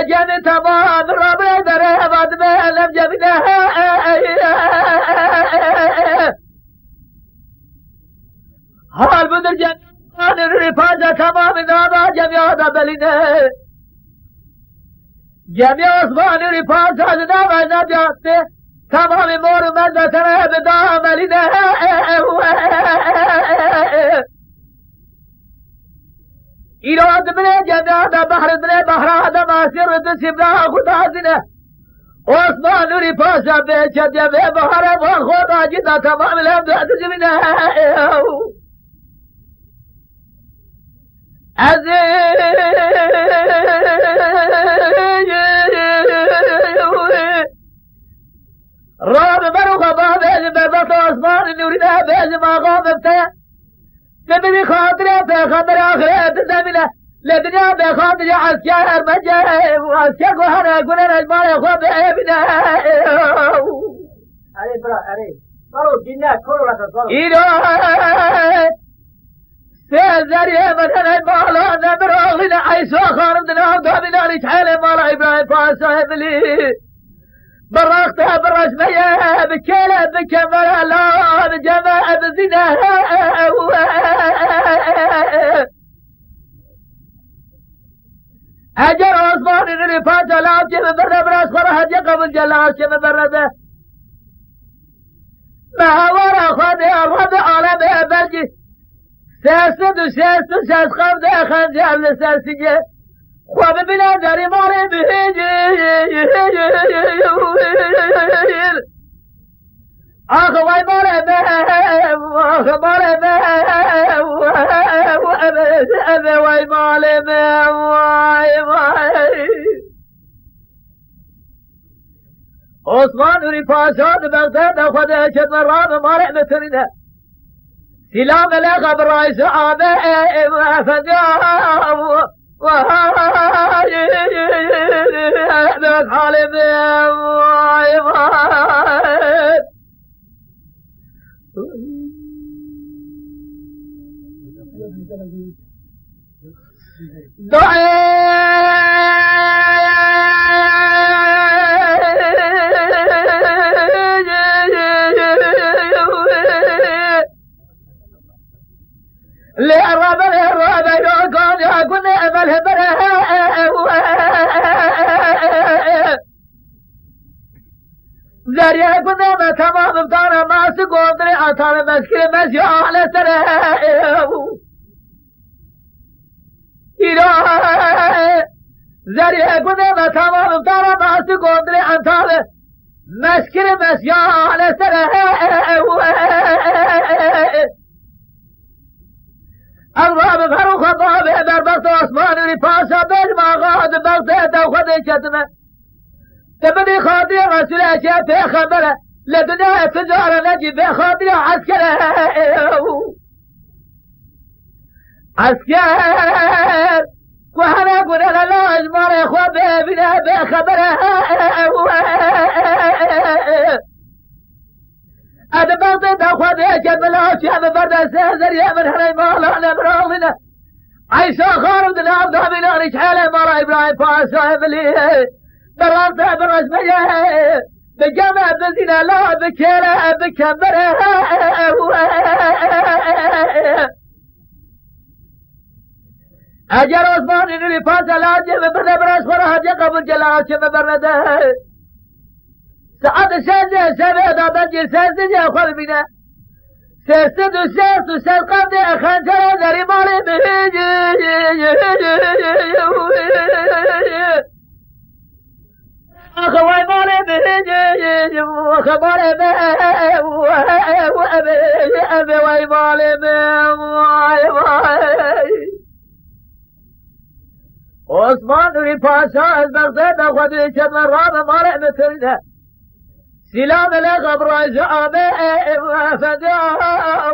جن تمام رب دره بعد ما لم جبنا حال بدر جن رفاجة تمام نادا جميع بلینه جميع اسمان رفاجة نادا نجاته تمام مور مزتنه بدا بلینه ایراد بله جميع بحر بله بحر آدم آسر دسیبنا خدا زنه اسمان رفاجة بیچه جميع بحر خدا جدا تمام لم دسیبنا راب برو خبا بیج بربط آسمان نورینا بیج ماقام ابتیا تبنی خاطره پیغمبر آخرت زمینه لدنیا بخاطر عسکر مجه عسکر کو هر گونه نجمال خواب بینه اره برا اره برو دینه کرو رسل برو ایران سيزري مثلا مالا نبراغلنا عيسى خارم دنا دابنا لتحيل مالا إبراهيم فاسا بلي برقتها بالرسمية بكيلة بكمل لا بجماعة بزنا أجر عثمان إنني فاتح لا أجب برد براس خرها جقب الجلاس شب برده ما هو رخده الرب عالم برجي سيست خمد خنجر لسرسية خواب بلا داري ماري بهجير أخوي ماري بهم أخوي ماري عثمان رفاسات بغداد أخذ شد مرام ماري مترينه سلام لك برئيس عامه فجاء وهاي حالم زريا كنا ما تمام بتاعنا ما سقوطري عطانا مسكين مسيو على سره إله زريا كنا ما تمام بتاعنا ما سقوطري عطانا مسكين مسيو على سره الله بفرو خطابه بربط عثمان رفاسه بجمع غاد بغداد وخذ شتمه تبني خاطر رسول أشياء في خبره لدنيا تجارة نجي في خاطر عسكره عسكر وحنا قلنا لا أجمار إخوة بنا بخبره أدبرت أخوة بيشت بلا أشياء ببرد سيزر يمن هني مالا نبراغنا عيسى خارب دنا أبدامنا رجحالي مالا إبراهيم فاسا إبليه برانتا برسمية بجمع بزنا لا بكيرا بكبرها أجر عثمان إنه لفاتا لا جب بنا برس خورها جقب الجلال شب برده سعد سيزي سبي دابنجي سيزي أخوال بنا سيستد وسيست قبل أخنجر ذري مالي بهيجي أخوي مالي بهجي وخبري أبي وي مالي عثمان رفاسة البغداد أخذ شد مرابة مالي مثلنا سلام لك أبرز أبي فجاء